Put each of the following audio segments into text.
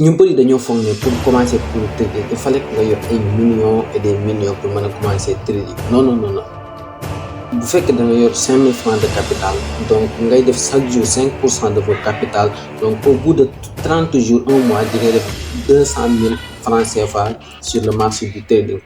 ñu bëri dañoo foog ne pour commencer pour trading il fallait que nga yor ay millions et des millions pour mën a commencer trading non. bu fekkee da nga yor 5000 francs de capital donc ngay def chaque jour 5% de votre capital donc au bout de 30 jours un mois di nga def 200 000 francs CFA sur le marché du trading.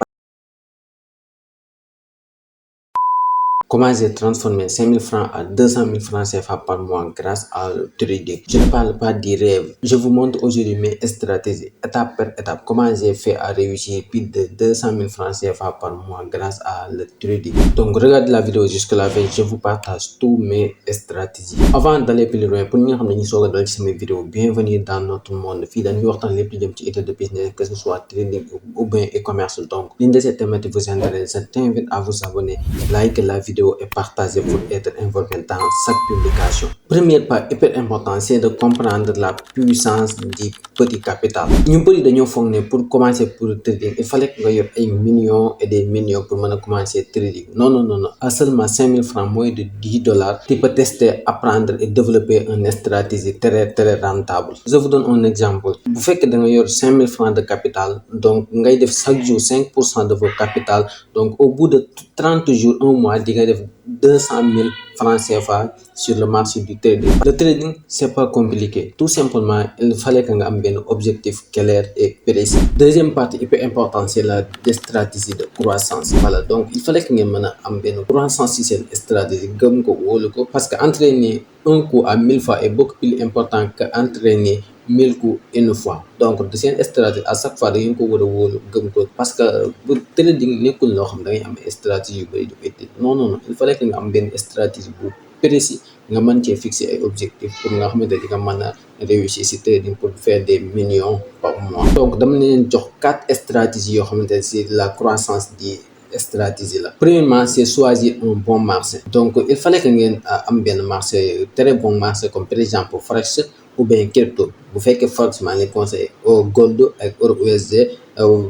Comment j'ai transformé 5000 francs à 200 000 francs CFA par mois grâce à le trading. Je ne parle pas du rêve. Je vous montre aujourd'hui mes stratégies, étape par étape, comment j'ai fait à réussir plus de 200 000 francs CFA par mois grâce à le trading. Donc, regardez la vidéo jusqu'à la fin, je vous partage tous mes stratégies. Avant d'aller plus loin, pour nous regarder mes vidéos, bienvenue dans notre monde. Fi dañuy waxtaan lépp lu jëm ci étude de business, que ce soit trading ou bien e-commerce. Donc, l'une de ces thématiques vous intéresse, je t'invite à vous abonner, like la vidéo et partager pour être informé dans chaque publication. Premier pas hyper important, c'est de comprendre la puissance du petit capital. Ñu bëri dañoo foog ne pour commencer pour trading il fallait que nga yor ay millions et des millions pour mën a commencer trading. Non. À seulement 5000 francs, moins de $10, tu peux tester, apprendre et développer une stratégie très rentable. Je vous donne un exemple. Bu fekkee da nga yor 5000 francs de capital, donc ngay def chaque jour 5% de votre capital, donc au bout de 30 jours, un mois, di nga def 200 000 francs CFA sur le marché du trading. Le trading, c'est pas compliqué. Tout simplement, il fallait que nga am benn objectif clair et précis. Deuxième partie hyper importante, c'est la stratégie de croissance. Voilà, donc il fallait que ngeen mën a am benn croissance ci seen stratégie, gëm ko wóolu ko, parce que entraîner un coup à 1000 fois est beaucoup plus important que entraîner 1000 coups une fois. Donc de seen stratégie à chaque fois da ngeen ko war a wóolu gëm ko, parce que bu trading nekkul loo xam da ngay am stratégie yu bëri du été. Non, il fallait que nga am benn stratégie bu précis nga mën cee fixer ay objectifs pour nga xamante di nga mën a réussir ci trading pour faire des millions par mois. Donc dama leen jox 4 stratégies yoo xamante ne c'est la croissance di stratégie là. Premièrement, c'est choisir un bon marché. Donc il fallait que ngeen am benn marché, très bon marché, comme par exemple Forex ou bien crypto. Bu fekkee Forex maa ngi conseillé au gold ak euro USD,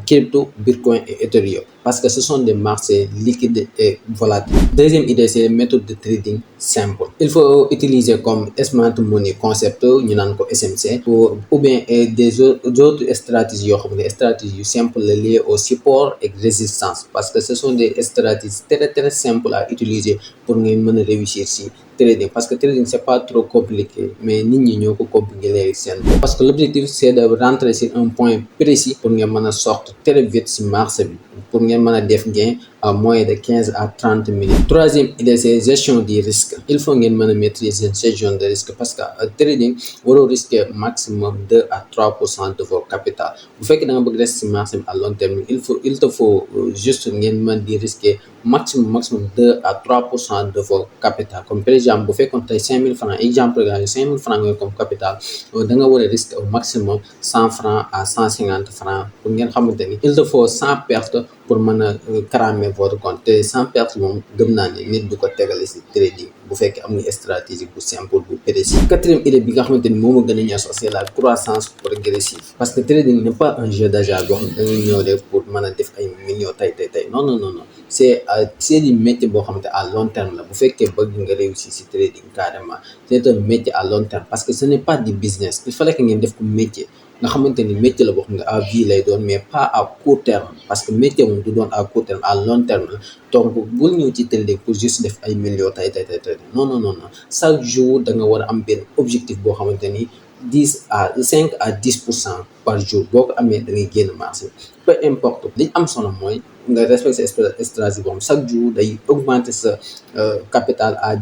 crypto, Bitcoin et Ethereum, parce que ce sont des marchés liquides et volatiles. Deuxième idée, c'est une méthode de trading simple. Il faut utiliser comme smart money concept, ñu naan ko SMC, ou bien des autres stratégies yoo xam ne stratégies simples liées au support et résistance, parce que ce sont des stratégies très simples à utiliser pour ngeen mën a réussir ci trading, parce que trading c'est pas trop compliqué, mais nit ñi ñoo ko compliqué léegi seen bopp, parce que l'objectif c'est de rentrer sur un point précis pour ngeen mën a sortir très vite ci marché bi, pour ngeen mën a def gain à moins de 15 à 30 minutes. Troisième idée, c'est gestion du risque. Il faut ngeen mën a maîtriser gestion de risque, parce que trading waroo risquer maximum 2 à 3% de votre capital. Bu fekkee da nga bëgg rester ci marché bi à long terme, il te faut juste ngeen mën di risquer maximum 2 à 3% de votre capital. Comme par exemple bu fekkoon tey 5000 francs, exemple gars yi 5000 francs nga comme capital, da nga war a risquer au maximum 100 francs à 150 francs pour ngeen xamante ni il te faut 100 pertes pour mën a cramer votre compte. Te 100 pertes moom gëm naa ne nit du ko tegale ci trading bu fekkee am nga stratégie bu simple bu précis. Quatrième idée bi nga xamante ni moom a gën a ñor c'est la croissance progressive, parce que trading n'est pas un jeu d'hasard boo xam ne da nga ñëw rek pour mën a def ay millions tey. Non. C'est du métier boo xamante à long terme la. Bu fekkee bëgg nga réussir ci trading carrément, c'est un métier à long terme, parce que ce n'est pas du business. Il fallait que ngeen def ko métier nga xamante ni métier la boo xam ne à vie lay doon, mais pas à court terme, parce que métier moom du doon à court terme, à long terme la. Donc bul ñëw ci trading pour juste def ay millions tey. Non. Chaque jour da nga war a am benn objectif boo xamante ni 5 à 10% par jour. Boo ko amee da ngay génn marché. Peu importe, li am solo mooy nga respecter stratégie boobu chaque jour day augmenter sa capital à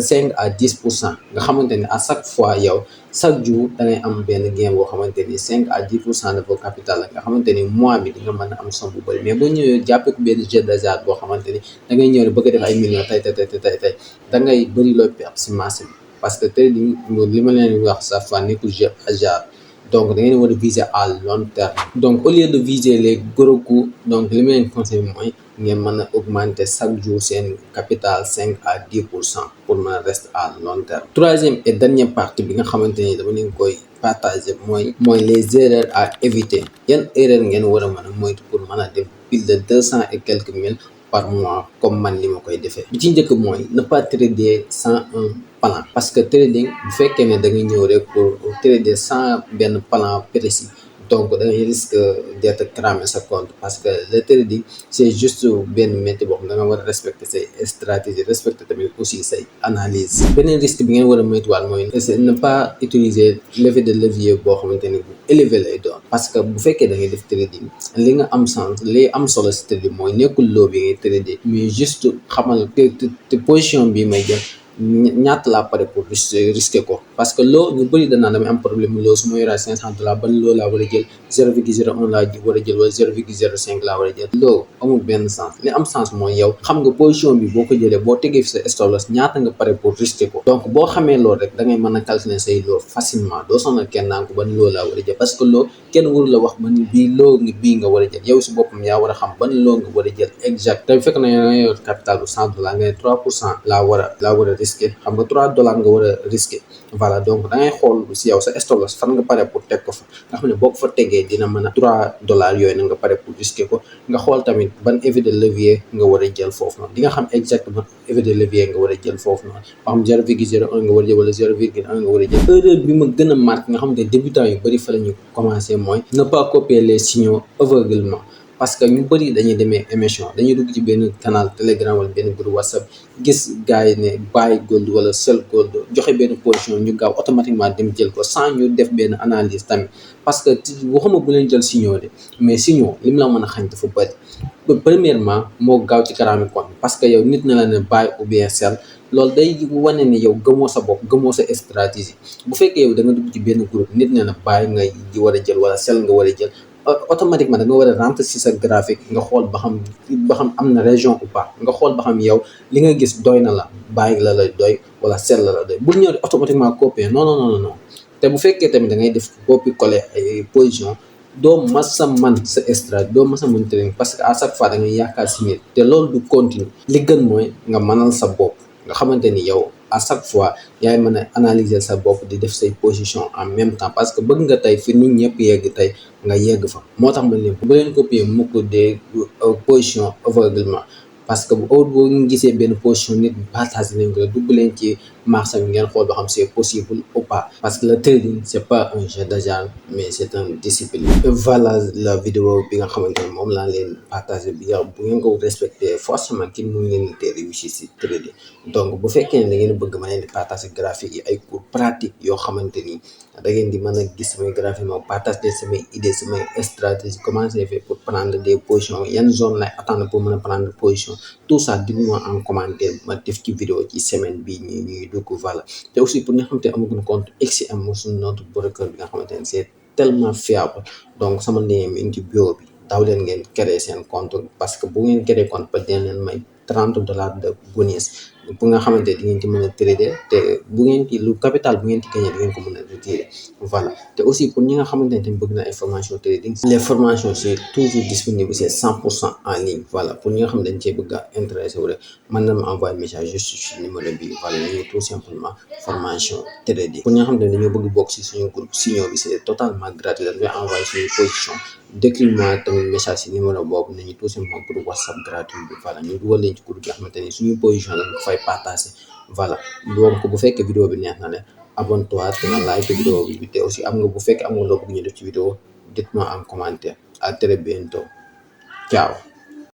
5 à 10%, nga xamante ni à chaque fois yow chaque jour da ngay am benn gain boo xamante ni 5 à 10% de votre capital la, nga xamante ni mois bi di nga mën a am somme bu bëri. Mais boo ñëwee jàppee ko benn jeu d'hasard boo xamante ni da ngay ñëw bëgg a def ay millions tey da ngay bëri looy perte ci marché bi, parce que trading li ma leen wax chaque fois nekkul jeu hasard. Donc da ngeen war a viser à long terme. Donc au lieu de viser les gros coups, donc li ma leen conseille mooy ngeen mën a augmenter chaque jour seen capital 5 à 10% pour mën a rester à long terme. Troisième et dernière partie bi nga xamante ni dama leen koy partager mooy les erreurs à éviter. Yan erreur ngeen war a mën a moytu pour mën a def plus de 200 et quelques mille par mois comme man li ma koy defee. bi ci njëkk mooy ne pas trader sans un plan, parce que trading bu fekkee ne da nga ñëw rek pour trader sans benn plan précis, donc da ngay risque d'être cramé sa compte, parce que le trading c'est juste benn métier boo xam da nga war a respecter say stratégie, respecter tamit aussi say analyse. beneen risque bi ngeen war a moytuwaat mooy c'est ne pas utiliser l'effet de levier boo xamante ni bu élevé lay doon, parce que bu fekkee da ngay def trading li nga am sens li am solo si trading mooy nekkul loo bi ngay trader, mais juste xamal te position bi may jël ñaata laa pare pour risquer ko, parce que loo ñu bëri danaa damay am problème mu loo su ma yoree $500 ban loo laa war a jël 0,01 laa war a jël wala 0,05 laa war a jël. loolu amul benn sens. li am sens mooy yow xam nga position bi boo ko jëlee boo tegee fi sa stop loss ñaata nga pare pour risquer ko, donc boo xamee loolu rek da ngay mën a calculer say loo facilement, doo sonal kenn naan ko ban loo laa war a jël, parce que loo kenn waru la wax ban bii nga war a jël, yow si boppam yaa war a xam ban loo nga war a jël exact. te bu fekk na nga yor capital bu $100 nga ne 3% laa war a risquer, xam nga $3 nga war a risquer. voilà donc da ngay xool si yow sa stop loss fan nga pare pour teg ko fa, nga xam ne boo ko fa tegee dina mën a $3 yooyu na nga pare pour risquer ko. nga xool tamit ban effet de levier nga war a jël foofu noonu, di nga xam exactement effet de levier nga war a jël foofu noonu, ba xam 0,01 nga war a jël wala 0,1 nga war a jël. erreur bi ma gën a marqué nga xam ne débutant yu bëri fa la ñu commencé mooy ne pas copier les signaux aveuglément, parce que ñu bëri dañuy demee émission, dañuy dugg ci benn canal Telegram wala benn groupe WhatsApp gis gars yi ne buy gold wala sell gold, joxe benn position ñu gaaw automatiquement dem jël ko sans ñu def benn analyse tamit, parce que waxuma bu leen jël signaux de, mais signaux li mu la mën a xañ dafa bëri. premièrement moo gaaw ci karaami compte, parce que yow nit na la ne buy ou bien sell, loolu day wane ne yow gëmoo sa bopp, gëmoo sa stratégie. bu fekkee yow da nga dugg ci benn groupe nit ne la buy nga di war a jël wala sell nga war a jël, automatiquement da nga war a rentrer ci sa graphique nga xool ba xam am na région ou pas, nga xool ba xam yow li nga gis doy na la bàyyi la doy wala sell la doy, bul ñëw automatiquement copier non. te bu fekkee tamit da ngay def copie coller ay position, doo mas a man sa stratégie, doo mas a mën trading, parce que à chaque fois da ngay yaakaar si nit te loolu du continue. li gën mooy nga mënal sa bopp, nga xamante ni yow à chaque fois yaay mën a analyser sa bopp di def say position en même temps, parce que bëgg nga tey fi nit ñëpp yegg tey nga yegg fa. moo tax ma ne bu leen copier mukk des position aveuglement, parce que boo gisee benn position nit partage nañ ko dugg leen ci marché bi ngeen xool ba xam c'est possible ou pas, parce que le trading c'est pas un jeu d'argent mais c'est une discipline. voilà la vidéo bi nga xamante ne moom laa leen partagé bi nga bu ngeen ko respecté forcément ki mu ngeen te réussir si trading. donc bu fekkee ne da ngeen bëgg ma leen di partager graphique yi ay cours pratique yoo xamante ni da ngeen di mën a gis samay graphique moo partager samay idées samay stratégie, comment j'ai fait pour prendre des positions, yan zone lay attendre pour mën a prendre position, tout ça dites-moi en commentaire ma def ci vidéo ci semaine bi ñuy dugg. voilà te aussi pour nga xamante ne amaguñ compte XCM mo suñu notre broker bi nga xamante ne c'est tellement fiable, donc sama lien mi ngi ci bio bi, daw leen ngeen créer seen compte, parce que bu ngeen créer compte ba dina leen may $30 de bonus pour nga xamante di ngeen ci mën a trader, te bu ngeen ci lu capital bu ngeen ci gagné di ngeen ko mën a retirer. voilà te aussi pour ñi nga xamante ne tamit bëgg na information trading, les formations c'est toujours disponible, c'est 100% en ligne. voilà pour ñi nga xam ne dañ cee bëgg a intéressé wu rek mën na ma envoyer message juste ci numéro bi. voilà ñu tout simplement formation trading. pour ñi nga xam ne dañoo bëgg bokk ci suñu groupe signaux bi c'est totalement gratuit, dañ koy envoyer suñu position déclinement tamit message ci numéro boobu nañu tout simplement groupe WhatsApp gratuit bi. voilà ñu dugal leen ci groupe bi nga xamante ni suñu position lañ ko fay partager. voilà donc bu fekkee vidéo bi neex na ne abonne-toi te nga like vidéo bi, te aussi am nga bu fekkee am nga loo bëgg ñu def ci vidéo dites-moi en commentaire. à très bientôt, ciao.